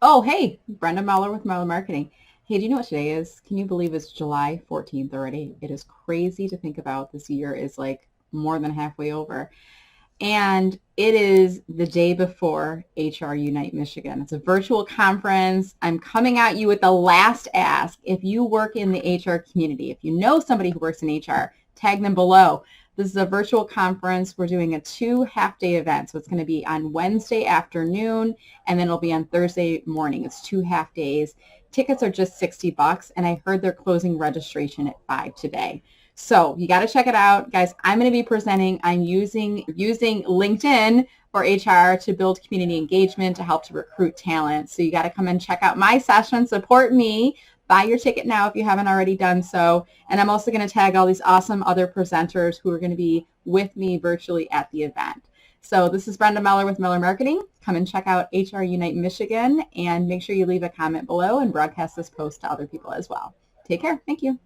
Oh, hey, Brenda Meller with Meller Marketing. Hey, do you know what today is? Can you believe it's July 14th already? It is crazy to think about. This year is like more than halfway over. And it is the day before HRUnite Michigan. It's a virtual conference. I'm coming at you with the last ask. If you work in the HR community, if you know somebody who works in HR, tag them below. This is a virtual conference. We're doing a 2 half-day event. So it's going to be on Wednesday afternoon, and then it'll be on Thursday morning. It's 2 half days. Tickets are just $60, and I heard they're closing registration at 5 today. So you got to check it out. Guys, I'm going to be presenting. I'm using LinkedIn for HR to build community engagement to help to recruit talent. So you got to come and check out my session, support me. Buy your ticket now if you haven't already done so. And I'm also going to tag all these awesome other presenters who are going to be with me virtually at the event. So this is Brenda Meller with Meller Marketing. Come and check out HRUnite Michigan, and make sure you leave a comment below and broadcast this post to other people as well. Take care. Thank you.